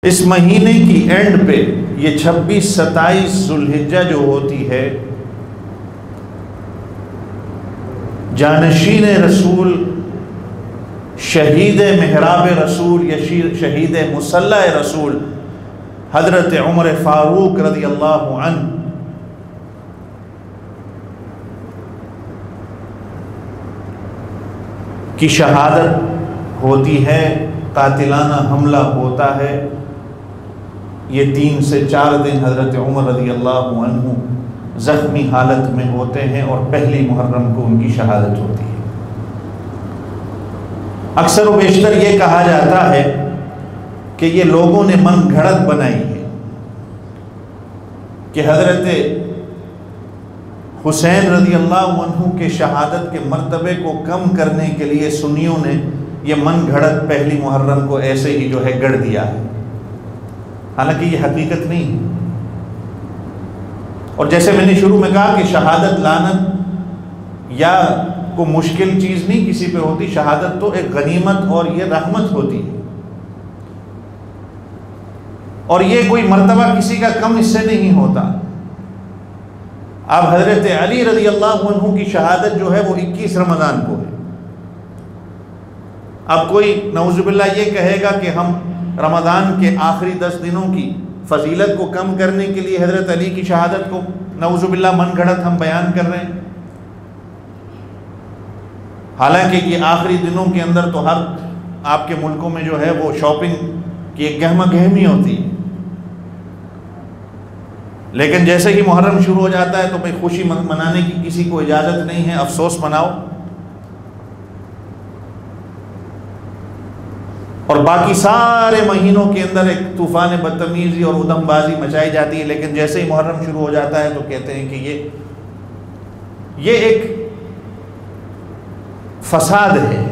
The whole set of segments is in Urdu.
اس مہینے کی اینڈ پہ یہ 26-27 ذوالحجہ جو ہوتی ہے، جانشین رسول، شہید محراب رسول یا شہید مسلح رسول حضرت عمر فاروق رضی اللہ عنہ کی شہادت ہوتی ہے، قاتلانہ حملہ ہوتا ہے۔ یہ 3 سے 4 دن حضرت عمر رضی اللہ عنہ زخمی حالت میں ہوتے ہیں اور پہلی محرم کو ان کی شہادت ہوتی ہے۔ اکثر و بیشتر یہ کہا جاتا ہے کہ یہ لوگوں نے من گھڑت بنائی ہے کہ حضرت حسین رضی اللہ عنہ کے شہادت کے مرتبے کو کم کرنے کے لیے سنیوں نے یہ من گھڑت پہلی محرم کو ایسے ہی جو ہے گڑ دیا ہے، حالانکہ یہ حقیقت نہیں ہے۔ اور جیسے میں نے شروع میں کہا کہ شہادت لعنت یا کوئی مشکل چیز نہیں کسی پہ ہوتی، شہادت تو ایک غنیمت اور یہ رحمت ہوتی ہے، اور یہ کوئی مرتبہ کسی کا کم اس سے نہیں ہوتا۔ اب حضرت علی رضی اللہ عنہ کی شہادت جو ہے وہ 21 رمضان کو ہے۔ اب کوئی نعوذ باللہ یہ کہے گا کہ ہم رمضان کے آخری 10 دنوں کی فضیلت کو کم کرنے کے لیے حضرت علی کی شہادت کو نعوذ باللہ من گھڑت ہم بیان کر رہے ہیں، حالانکہ یہ آخری دنوں کے اندر تو ہر آپ کے ملکوں میں جو ہے وہ شاپنگ کی ایک گہما گہمی ہوتی ہے، لیکن جیسے ہی محرم شروع ہو جاتا ہے تو بھئی خوشی منانے کی کسی کو اجازت نہیں ہے، افسوس مناؤ، اور باقی سارے مہینوں کے اندر ایک طوفان بدتمیزی اور ادم بازی مچائی جاتی ہے، لیکن جیسے ہی محرم شروع ہو جاتا ہے تو کہتے ہیں کہ یہ ایک فساد ہے۔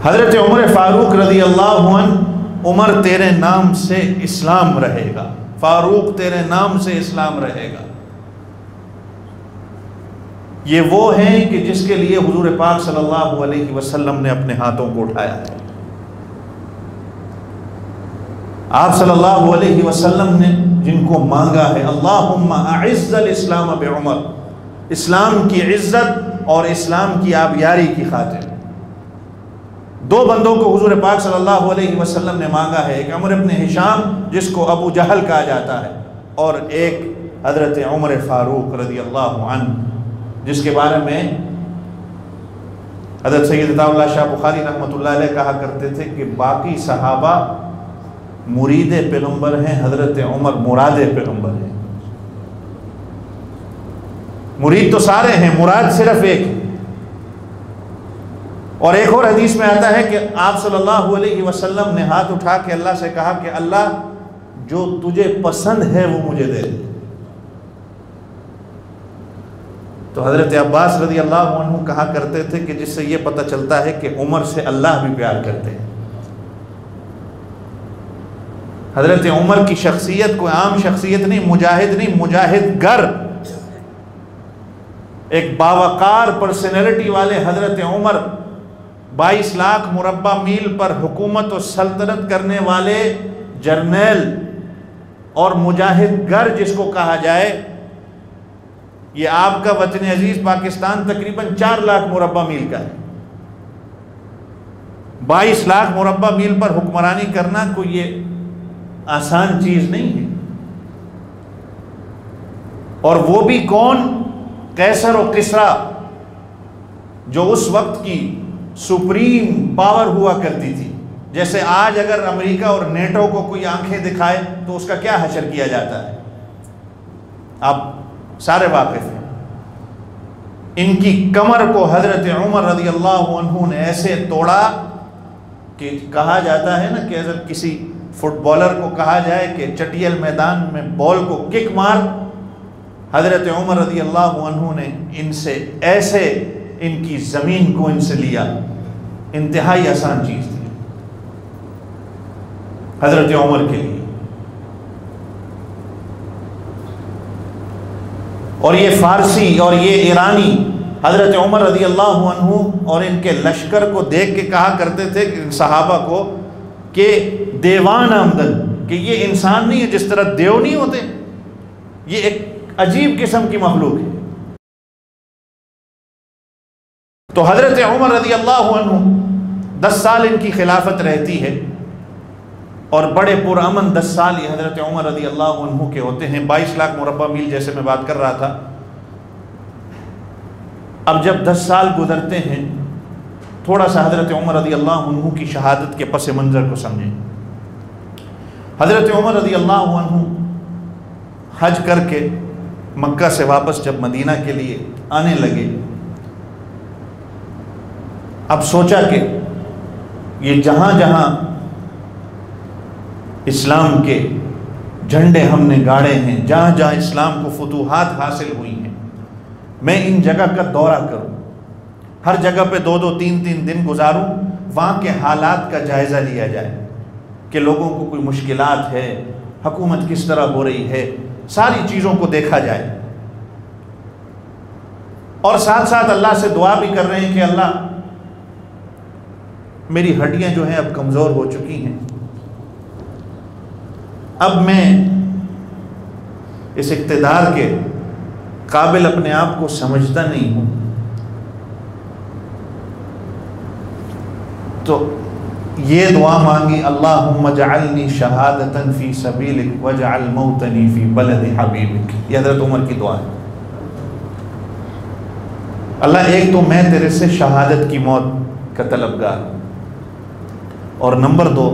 حضرت عمر فاروق رضی اللہ عنہ، عمر تیرے نام سے اسلام رہے گا، فاروق تیرے نام سے اسلام رہے گا، یہ وہ ہیں کہ جس کے لیے حضور پاک صلی اللہ علیہ وسلم نے اپنے ہاتھوں کو اٹھایا ہے۔ آپ صلی اللہ علیہ وسلم نے جن کو مانگا ہے، اللہم اعز الاسلام بعمر، اسلام کی عزت اور اسلام کی آبیاری کی خاطر 2 بندوں کو حضور پاک صلی اللہ علیہ وسلم نے مانگا ہے، ایک عمر ابن ہشام جس کو ابو جہل کہا جاتا ہے، اور ایک حضرت عمر فاروق رضی اللہ عنہ جس کے بارے میں حضرت سید عطا اللہ شاہ بخاری رحمۃ اللہ علیہ کہا کرتے تھے کہ باقی صحابہ مرید پیغمبر ہیں، حضرت عمر مراد پیغمبر ہیں۔ مرید تو سارے ہیں، مراد صرف ایک ہے۔ اور ایک اور حدیث میں آتا ہے کہ آپ صلی اللہ علیہ وسلم نے ہاتھ اٹھا کے اللہ سے کہا کہ اللہ جو تجھے پسند ہے وہ مجھے دے دے۔ تو حضرت عباس رضی اللہ عنہ کہا کرتے تھے کہ جس سے یہ پتہ چلتا ہے کہ عمر سے اللہ بھی پیار کرتے ہیں۔ حضرت عمر کی شخصیت کوئی عام شخصیت نہیں، مجاہد نہیں، مجاہد گر، ایک باوقار پرسنالٹی والے حضرت عمر 22 لاکھ مربع میل پر حکومت و سلطنت کرنے والے جرنیل اور مجاہد گر جس کو کہا جائے، یہ آپ کا وطن عزیز پاکستان تقریباً 4 لاکھ مربع میل کا ہے۔ 22 لاکھ مربع میل پر حکمرانی کرنا کوئی یہ آسان چیز نہیں ہے، اور وہ بھی کون؟ قیصر و کسریٰ، جو اس وقت کی سپریم پاور ہوا کرتی تھی۔ جیسے آج اگر امریکہ اور نیٹو کو کوئی آنکھیں دکھائے تو اس کا کیا حشر کیا جاتا ہے، آپ سارے واقف ہیں۔ ان کی کمر کو حضرت عمر رضی اللہ عنہ نے ایسے توڑا کہ کہا جاتا ہے نا کہ اگر کسی فٹ بالر کو کہا جائے کہ چٹیل میدان میں بال کو کک مار، حضرت عمر رضی اللہ عنہ نے ان سے ایسے ان کی زمین کو ان سے لیا، انتہائی آسان چیز تھی حضرت عمر کے لیے۔ اور یہ فارسی اور یہ ایرانی حضرت عمر رضی اللہ عنہ اور ان کے لشکر کو دیکھ کے کہا کرتے تھے ان صحابہ کو کہ دیوان آمدن، کہ یہ انسان نہیں ہے، جس طرح دیو نہیں ہوتے، یہ ایک عجیب قسم کی مخلوق ہے۔ تو حضرت عمر رضی اللہ عنہ 10 سال ان کی خلافت رہتی ہے، اور بڑے پرامن 10 سال یہ حضرت عمر رضی اللہ عنہ کے ہوتے ہیں، 22 لاکھ مربع میل جیسے میں بات کر رہا تھا۔ اب جب 10 سال گزرتے ہیں، تھوڑا سا حضرت عمر رضی اللہ عنہ کی شہادت کے پس منظر کو سمجھیں۔ حضرت عمر رضی اللہ عنہ حج کر کے مکہ سے واپس جب مدینہ کے لیے آنے لگے، اب سوچا کہ یہ جہاں جہاں اسلام کے جھنڈے ہم نے گاڑے ہیں، جہاں جہاں اسلام کو فتوحات حاصل ہوئی ہیں، میں ان جگہ کا دورہ کروں، ہر جگہ پہ 2-2 3-3 دن گزاروں، وہاں کے حالات کا جائزہ لیا جائے کہ لوگوں کو کوئی مشکلات ہے، حکومت کس طرح ہو رہی ہے، ساری چیزوں کو دیکھا جائے، اور ساتھ ساتھ اللہ سے دعا بھی کر رہے ہیں کہ اللہ میری ہڈیاں جو ہیں اب کمزور ہو چکی ہیں، اب میں اس اقتدار کے قابل اپنے آپ کو سمجھتا نہیں ہوں، تو یہ دعا مانگی، اللہم اجعلنی شہادتا فی سبیلک واجعل موتنی فی بلد حبیبک۔ یہ حضرت عمر کی دعا ہے، اللہ ایک تو میں تیرے سے شہادت کی موت کا طلبگار ہوں، اور نمبر 2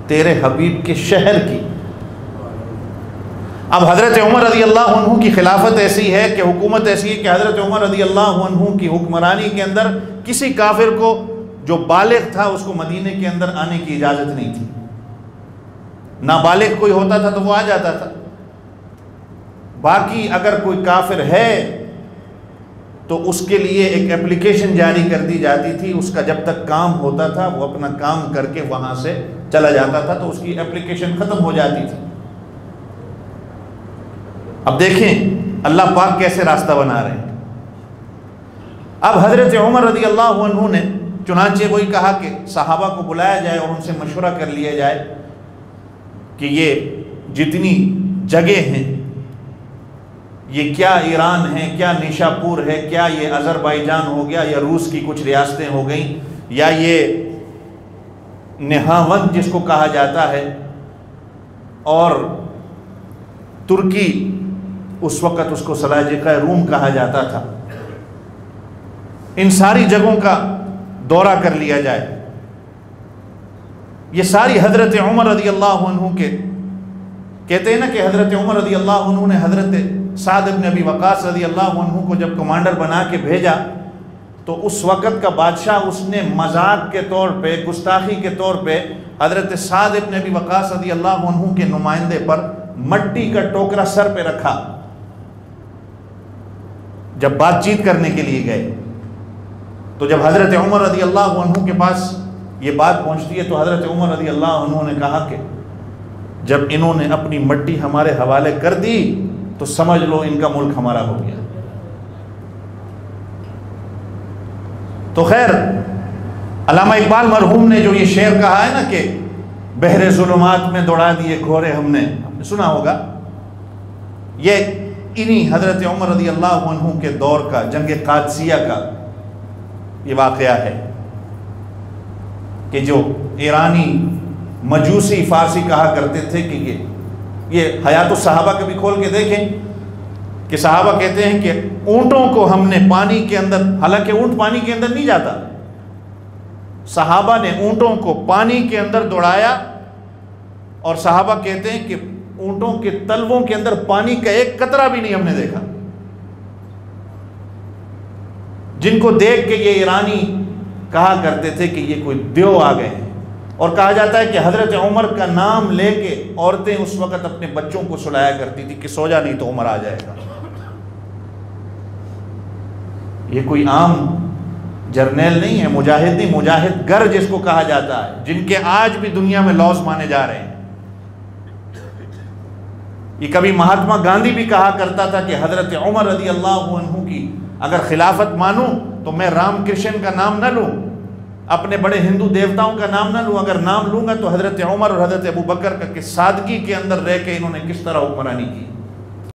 تیرے حبیب کے شہر کی۔ اب حضرت عمر رضی اللہ عنہ کی خلافت ایسی ہے کہ حکومت ایسی ہے کہ حضرت عمر رضی اللہ عنہ کی حکمرانی کے اندر کسی کافر کو جو بالغ تھا اس کو مدینے کے اندر آنے کی اجازت نہیں تھی، نابالغ کوئی ہوتا تھا تو وہ آ جاتا تھا، باقی اگر کوئی کافر ہے تو اس کے لیے ایک اپلیکیشن جاری کر دی جاتی تھی، اس کا جب تک کام ہوتا تھا وہ اپنا کام کر کے وہاں سے چلا جاتا تھا، تو اس کی اپلیکیشن ختم ہو جاتی تھی۔ اب دیکھیں اللہ پاک کیسے راستہ بنا رہے ہیں۔ اب حضرت عمر رضی اللہ عنہ نے چنانچہ وہی کہا کہ صحابہ کو بلایا جائے اور ان سے مشورہ کر لیا جائے کہ یہ جتنی جگہ ہیں، یہ کیا ایران ہے، کیا نیشاپور ہے، کیا یہ آذربائیجان ہو گیا، یا روس کی کچھ ریاستیں ہو گئیں، یا یہ نہاوند جس کو کہا جاتا ہے، اور ترکی اس وقت اس کو سلاجقہ روم کہا جاتا تھا، ان ساری جگہوں کا دورہ کر لیا جائے۔ یہ ساری حضرت عمر رضی اللہ عنہ کے کہتے ہیں نا کہ حضرت عمر رضی اللہ عنہ نے حضرت سعد بن ابی وقاص رضی اللہ عنہ کو جب کمانڈر بنا کے بھیجا تو اس وقت کا بادشاہ اس نے مذاق کے طور پہ، گستاخی کے طور پہ حضرت سعد بن ابی وقاص رضی اللہ عنہ کے نمائندے پر مٹی کا ٹوکرا سر پہ رکھا جب بات چیت کرنے کے لیے گئے۔ تو جب حضرت عمر رضی اللہ عنہ کے پاس یہ بات پہنچتی ہے تو حضرت عمر رضی اللہ عنہ نے کہا کہ جب انہوں نے اپنی مٹی ہمارے حوالے کر دی تو سمجھ لو ان کا ملک ہمارا ہو گیا۔ تو خیر علامہ اقبال مرحوم نے جو یہ شعر کہا ہے نا کہ بحر ظلمات میں دوڑا دیے گھوڑے ہم نے سنا ہوگا، یہ انہی حضرت عمر رضی اللہ عنہ کے دور کا، جنگ قادسیہ کا یہ واقعہ ہے کہ جو ایرانی مجوسی فارسی کہا کرتے تھے کہ یہ حیات الصحابہ کبھی کھول کے دیکھیں کہ صحابہ کہتے ہیں کہ اونٹوں کو ہم نے پانی کے اندر، حالانکہ اونٹ پانی کے اندر نہیں جاتا، صحابہ نے اونٹوں کو پانی کے اندر دوڑایا، اور صحابہ کہتے ہیں کہ اونٹوں کے تلووں کے اندر پانی کا ایک قطرہ بھی نہیں ہم نے دیکھا، جن کو دیکھ کے یہ ایرانی کہا کرتے تھے کہ یہ کوئی دیو آ گئے ہیں۔ اور کہا جاتا ہے کہ حضرت عمر کا نام لے کے عورتیں اس وقت اپنے بچوں کو سلایا کرتی تھی کہ سو جا نہیں تو عمر آ جائے گا۔ یہ کوئی عام جرنیل نہیں ہے، مجاہد نہیں، مجاہد گر جس کو کہا جاتا ہے، جن کے آج بھی دنیا میں لاس مانے جا رہے ہیں۔ یہ کبھی مہاتما گاندھی بھی کہا کرتا تھا کہ حضرت عمر رضی اللہ عنہ کی اگر خلافت مانوں تو میں رام کرشن کا نام نہ لوں، اپنے بڑے ہندو دیوتاؤں کا نام نہ لوں، اگر نام لوں گا تو حضرت عمر اور حضرت ابو بکر کا کہ سادگی کے اندر رہ کے انہوں نے کس طرح حکمرانی کی۔